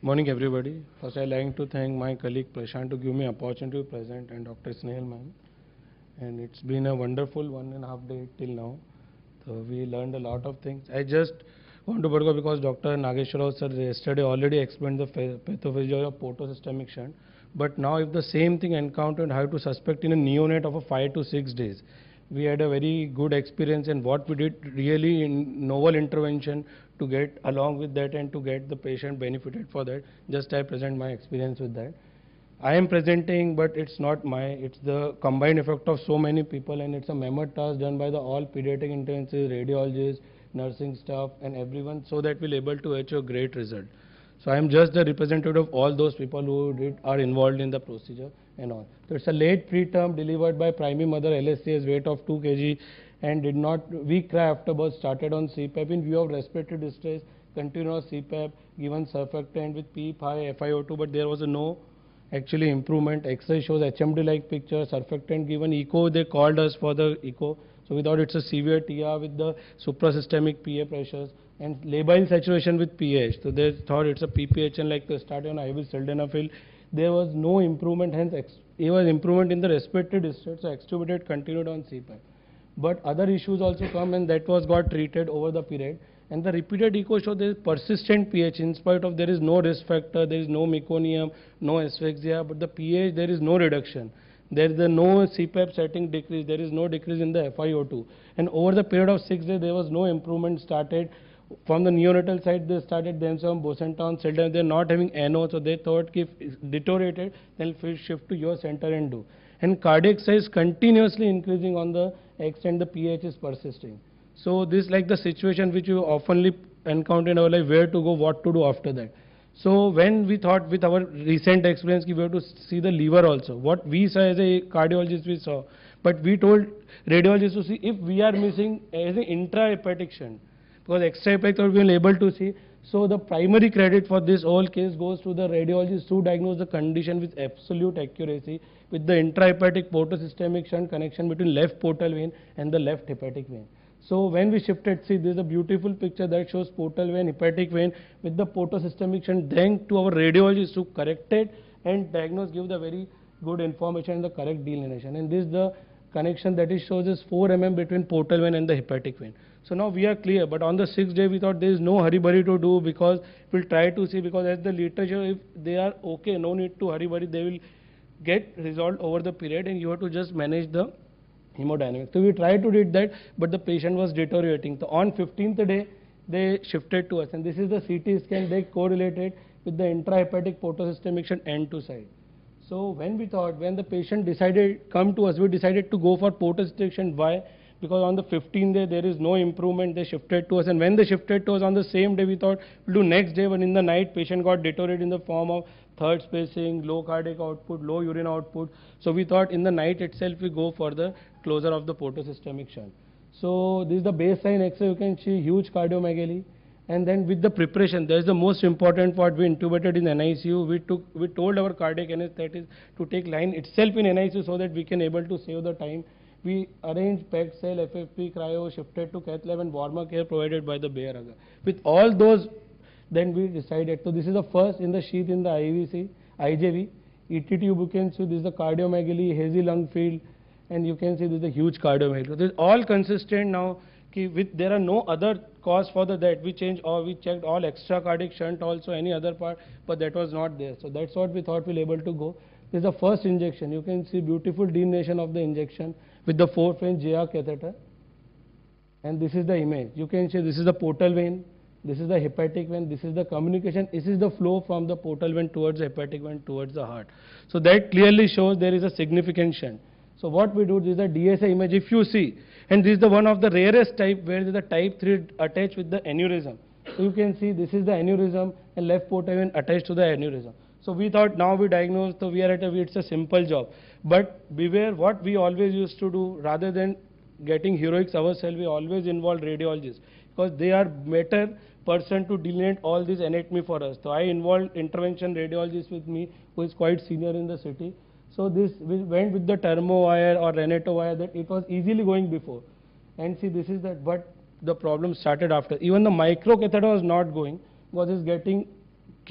Morning, everybody. First, I'd like to thank my colleague Prashant to give me opportunity to present and Dr. Snehal ma'am. And it's been a wonderful 1.5 day till now. So we learned a lot of things. I just want to go because Dr. Nageshwar sir yesterday already explained the pathophysiology of portosystemic shunt. But now if the same thing encountered, how to suspect in a neonate of a 5 to 6 days. We had a very good experience and what we did really in novel intervention to get along with that and to get the patient benefited for that. Just I present my experience with that. I am presenting, but it's not it's the combined effect of so many people, and it's a mammoth task done by the all pediatric intensives, radiologists, nursing staff, and everyone, so that we'll able to achieve a great result. So I am just the representative of all those people who are involved in the procedure and all. So it's a late preterm delivered by primary mother LSCS weight of 2 kg and did not week after birth started on CPAP in view of respiratory distress, continuous CPAP, given surfactant with PEEP high FiO2, but there was no actually improvement. X-ray shows HMD like picture, surfactant given. Echo, they called us for the echo, so we thought it's a severe TR with the suprasystemic PA pressures and labile saturation with pH, so they thought it's a PPHN like the started on IV sildenafil. There was no improvement, hence there was improvement in the respiratory distress, so extubated continued on CPAP. But other issues also come, and that was got treated over the period. And the repeated echo show there is persistent pH in spite of there is no risk factor, there is no meconium, no asphyxia, but the pH there is no reduction. There is no CPAP setting decrease, there is no decrease in the FiO2. And over the period of 6 days there was no improvement started. From the neonatal side they started themselves bosentan, sildenafil, they are not having NO, so they thought if it's deteriorated then we'll shift to your center and do. And cardiac size continuously increasing on the X and the pH is persisting. So this like the situation which you oftenly encounter in our life, where to go, what to do after that. So when we thought with our recent experience we have to see the liver also. What we saw as a cardiologist we saw, but we told radiologists to see if we are missing as an intrahepatic shunt, because extrahepatic we were able to see. So the primary credit for this whole case goes to the radiologist who diagnosed the condition with absolute accuracy with the intrahepatic portosystemic shunt connection between left portal vein and the left hepatic vein. So when we shifted, see this is a beautiful picture that shows portal vein, hepatic vein with the portosystemic shunt, then to our radiologist who corrected and diagnosed, give the very good information and the correct delineation. And this is the connection that it shows is 4 mm between portal vein and the hepatic vein. So now we are clear, but on the 6th day we thought there is no hurry to do, because we'll try to see, because as the literature, if they are okay, no need to hurry, they will get resolved over the period and you have to just manage the hemodynamics. So we tried to read that, but the patient was deteriorating. So on 15th day, they shifted to us, and this is the CT scan. They correlated with the intrahepatic portosystemic shunt end to side. So when we thought, when the patient decided come to us, we decided to go for portosystemic shunt. Why? Because on the 15th day there is no improvement. They shifted to us, and when they shifted to us on the same day, we thought we'll do next day. But in the night, patient got deteriorated in the form of third spacing, low cardiac output, low urine output. So we thought in the night itself we go for the closure of the portosystemic shunt. So this is the baseline X-ray. You can see huge cardiomegaly. And then with the preparation, there is the most important part. We intubated in NICU. We told our cardiac anesthetist to take line itself in NICU so that we can able to save the time. We arranged PEG cell, FFP, cryo, shifted to cath lab, and warmer care provided by the Bayer Aga. With all those, then we decided. So this is the first in the sheath in the IJV. ET tube, you can see this is the cardiomegaly, hazy lung field, and you can see this is the huge cardiomegaly. So this is all consistent now. With there are no other cause for that. We changed or we checked all extra cardiac shunt also, any other part, but that was not there. So that's what we thought we'll able to go. This is the first injection. You can see beautiful delineation of the injection with the 4-vein JR catheter. And this is the image. You can see this is the portal vein, this is the hepatic vein, this is the communication, this is the flow from the portal vein towards the hepatic vein towards the heart. So that clearly shows there is a significant shunt. So what we do, this is a DSA image. If you see, and this is the one of the rarest type where there is a type 3 attached with the aneurysm. So you can see this is the aneurysm and left portal vein attached to the aneurysm. So we thought now we diagnose, so we are at it's a simple job. But beware, what we always used to do, rather than getting heroics ourselves, we always involve radiologists, because they are better person to delineate all this anatomy for us. So I involved intervention radiologist with me, who is quite senior in the city. So this we went with the Thermo wire or Reneto wire, that it was easily going before. And see, this is that, but the problem started after. Even the micro catheter was not going, because it's getting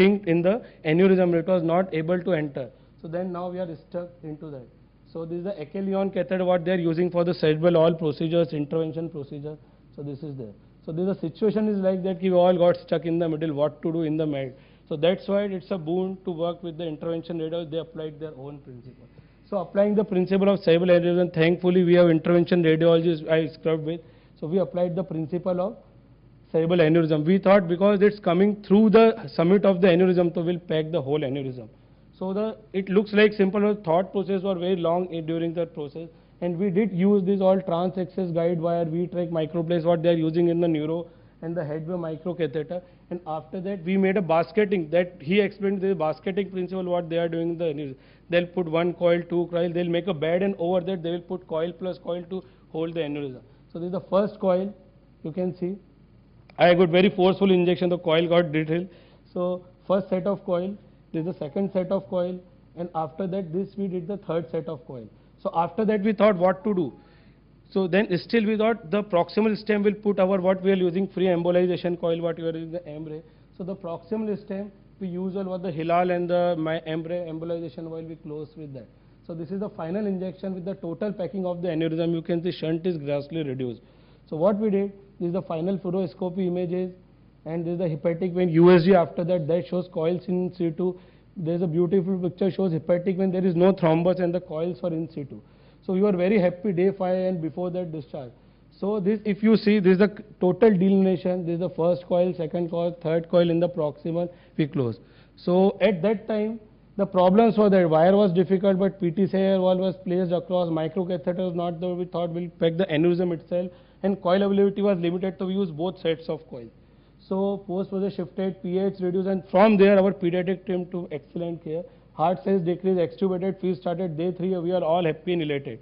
kinked in the aneurysm. It was not able to enter. So then now we are stuck into that. So this is the Achillion catheter what they are using for the cerebral all procedures, intervention procedure. So this is there. So this the situation is like that we all got stuck in the middle, what to do in the med. So that's why it's a boon to work with the intervention radiology. They applied their own principle. So applying the principle of cerebral aneurysm, thankfully we have intervention radiologists I scrubbed with. So we applied the principle of cerebral aneurysm. We thought because it's coming through the summit of the aneurysm, so we'll pack the whole aneurysm. So it looks like simple, but thought process was very long during that process. And we did use this all trans-access guide wire, V-track microplace, what they are using in the neuro and the headway microcatheter. And after that, we made a basketing that he explained the basketing principle, what they are doing in the aneurysm. They'll put one coil, two coil, they'll make a bed, and over that they will put coil plus coil to hold the aneurysm. So this is the first coil, you can see. I got very forceful injection, the coil got detailed. So first set of coil, this is the second set of coil, and after that this we did the third set of coil. So after that we thought what to do. So then still we thought the proximal stem will put our what we are using free embolization coil, what we are using the Embre. So the proximal stem we use was the Hilal and the Embre embolization oil we close with that. So this is the final injection with the total packing of the aneurysm. You can see shunt is grossly reduced. So what we did, this is the final fluoroscopy images, and this is the hepatic vein USG after that shows coils in situ. There is a beautiful picture shows hepatic vein, there is no thrombus and the coils are in situ. So we were very happy day 5 and before that discharge. So this, if you see, this is the total delineation. This is the first coil, second coil, third coil in the proximal, we close. So at that time, the problems were that wire was difficult, but PTCI wall was placed across, microcatheter was not there. We thought we'll pack the aneurysm itself, and coil availability was limited, so we use both sets of coil. So post was shifted, pH reduced, and from there our pediatric team to excellent care. Heart size decreased, extubated, fees started day 3, we are all happy and elated.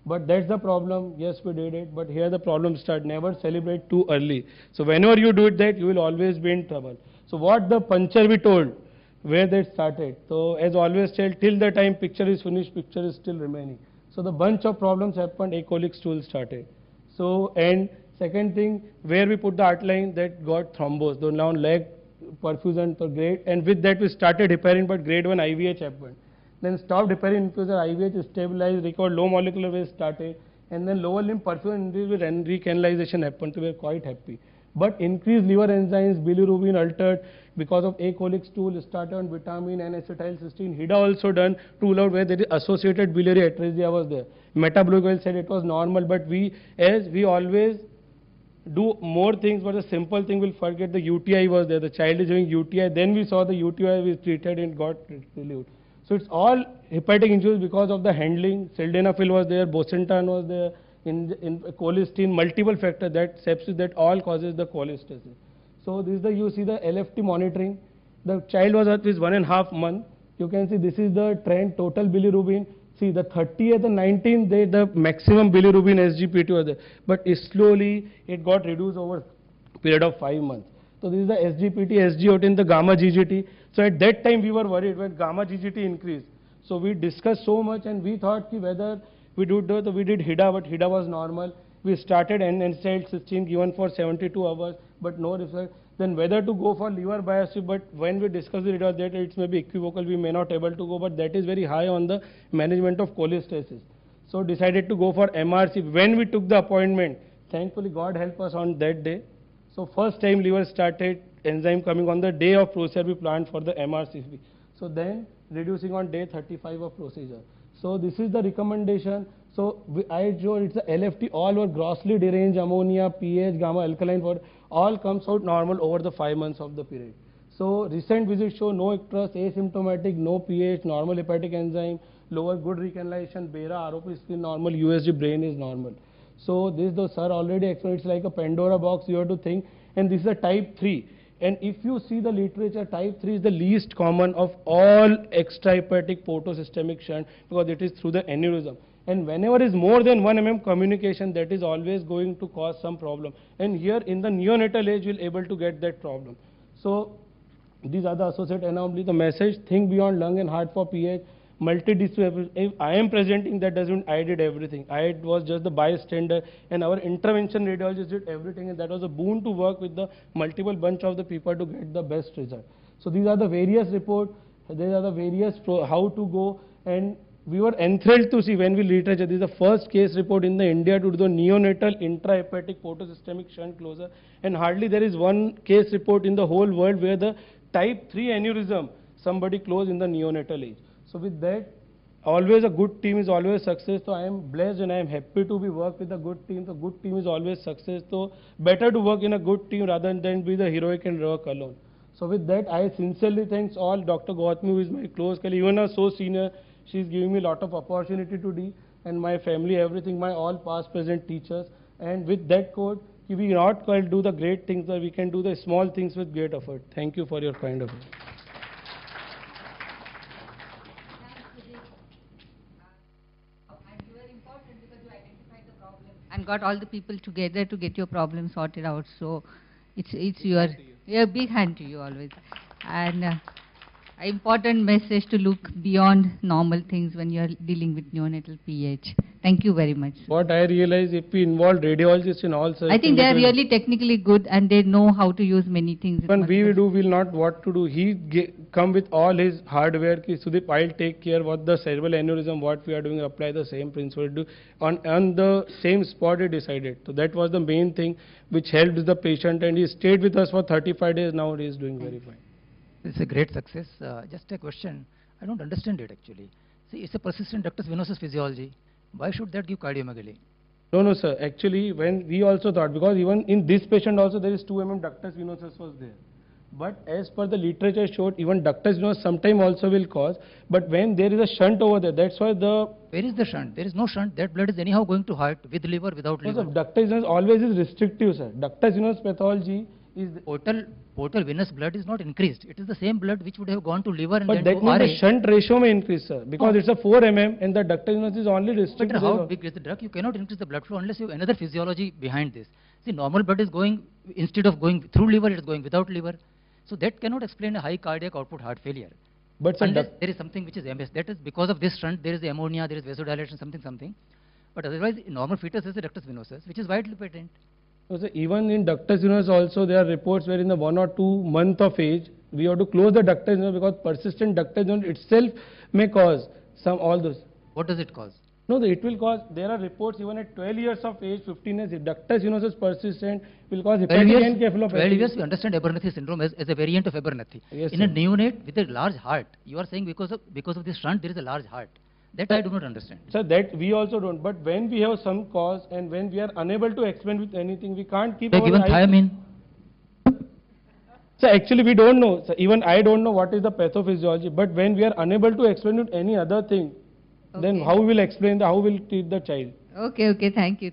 But that's the problem, yes we did it, but here the problem start, never celebrate too early. So whenever you do that, you will always be in trouble. So what the puncture we told, where that started. So as always tell, till the time picture is finished, picture is still remaining. So the bunch of problems happened, acholic stool started. So, and second thing, where we put the outline that got thrombosed, so now leg perfusion, so grade, and with that we started heparin, but grade 1 IVH happened. Then stopped heparin infuser, IVH stabilized, recovered, low molecular weight started, and then lower limb perfusion increased with recanalization happened, so we were quite happy. But increased liver enzymes, bilirubin altered because of acholic stool, started on vitamin and acetylcysteine. HIDA also done, rule out where there is associated biliary atresia was there. Metabolic oil said it was normal, but as we always do more things, but the simple thing we'll forget the UTI was there. The child is having UTI, then we saw the UTI we treated and got relieved. So it's all hepatic injuries because of the handling. Sildenafil was there, bosentan was there, in cholesterol, multiple factors that sepsis that all causes the cholestasis. So this is the, you see the LFT monitoring. The child was at least 1.5 months. You can see this is the trend, total bilirubin. See the 30th and 19th, the maximum bilirubin SGPT was there. But slowly it got reduced over a period of 5 months. So this is the SGPT, SGOT, the gamma GGT. So at that time we were worried when gamma GGT increased. So we discussed so much and we thought whether we did HIDA, but HIDA was normal. We started N-acetylcysteine given for 72 hours, but no result. Then whether to go for liver biopsy, but when we discussed it was that it's maybe equivocal, we may not able to go, but that is very high on the management of cholestasis. So decided to go for MRC. When we took the appointment, thankfully God helped us on that day. So first time liver started enzyme coming on the day of procedure we planned for the MRCP. So then reducing on day 35 of procedure. So this is the recommendation. So I showed it's a LFT, all were grossly deranged, ammonia, pH, gamma, alkaline, all comes out normal over the 5 months of the period. So recent visits show no icterus, asymptomatic, no pH, normal hepatic enzyme, lower good recanalization, BERA, ROP skin normal, USG brain is normal. So this the sir already explained, it's like a Pandora box you have to think, and this is a type 3. And if you see the literature, type 3 is the least common of all extrahepatic portosystemic shunt because it is through the aneurysm. And whenever is more than 1 mm communication, that is always going to cause some problem. And here in the neonatal age, we'll able to get that problem. So these are the associated anomalies. The message, think beyond lung and heart for pH, multidisciplinary. If I am presenting, that doesn't mean I did everything. I was just the bystander, and our intervention radiologist did everything, and that was a boon to work with the multiple bunch of the people to get the best result. So these are the various reports, these are the various how to go, and we were enthralled to see when we literature. This is the first case report in the India to do the neonatal intrahepatic portosystemic shunt closure, and hardly there is one case report in the whole world where the type 3 aneurysm somebody closed in the neonatal age. So with that, always a good team is always success. So I am blessed and I am happy to be work with a good team. So good team is always success. So better to work in a good team rather than be the heroic and work alone. So with that, I sincerely thanks all Dr. Gautami, who is my close colleague, even a so senior. She is giving me a lot of opportunity to do, and my family, everything, my all past, present teachers. And with that code, we not called do the great things, but we can do the small things with great effort. Thank you for your kind effort. And you were important because you identified the problem and got all the people together to get your problem sorted out. So it's your big hand to you always. And an important message to look beyond normal things when you're dealing with neonatal PH. Thank you very much. What I realize, if we involve radiologists in all such I think they are really technically good and they know how to use many things. When we do, we'll not what to do. He come with all his hardware. Ki Sudeep, I'll take care what the cerebral aneurysm, what we are doing, apply the same principle. Do on the same spot he decided. So that was the main thing which helped the patient, and he stayed with us for 35 days. Now he is doing very fine. It's a great success. Just a question. I don't understand it actually. See, it's a persistent ductus venosus physiology. Why should that give cardiomegaly? No, sir. Actually, when we also thought, because even in this patient also there is 2 mm ductus venosus was there. But as per the literature showed, even ductus venosus sometime also will cause. But when there is a shunt over there, that's why the... Where is the shunt? There is no shunt. That blood is anyhow going to heart with liver, without liver. Ductus venosus always is restrictive, sir. Ductus venosus pathology is... Portal venous blood is not increased. It is the same blood which would have gone to liver and but then that to means RA. the shunt ratio may increase, sir, because it's a 4 mm and the ductus venosus is only No restricted. matter how big is the drug, you cannot increase the blood flow unless you have another physiology behind this. See, normal blood is going, instead of going through liver, it is going without liver. So that cannot explain a high cardiac output heart failure. But sir, Unless there is something which is MS. That is because of this shunt, there is ammonia, there is vasodilation, something. But otherwise, in normal fetus is a ductus venosus, which is widely patent. so sir, even in ductus venosus also there are reports where in the 1 or 2 month of age, we have to close the ductus venosus because persistent ductus venosus itself may cause all those. What does it cause? No, it will cause, there are reports even at 12 years of age, 15 years, if ductus venosus persistent will cause 12 hepatic years, encephalopathy. 12 years we understand Abernethy syndrome as a variant of Abernethy. Yes, in a sir. neonate with a large heart, you are saying because of this shunt there is a large heart. That I do not understand. Sir, that we also don't. But when we have some cause and when we are unable to explain with anything, we can't keep They our given eyes- thiamine. Sir, actually we don't know. Sir, even I don't know what is the pathophysiology. But when we are unable to explain with any other thing, then Okay. how we will explain, how we will treat the child? Okay, thank you.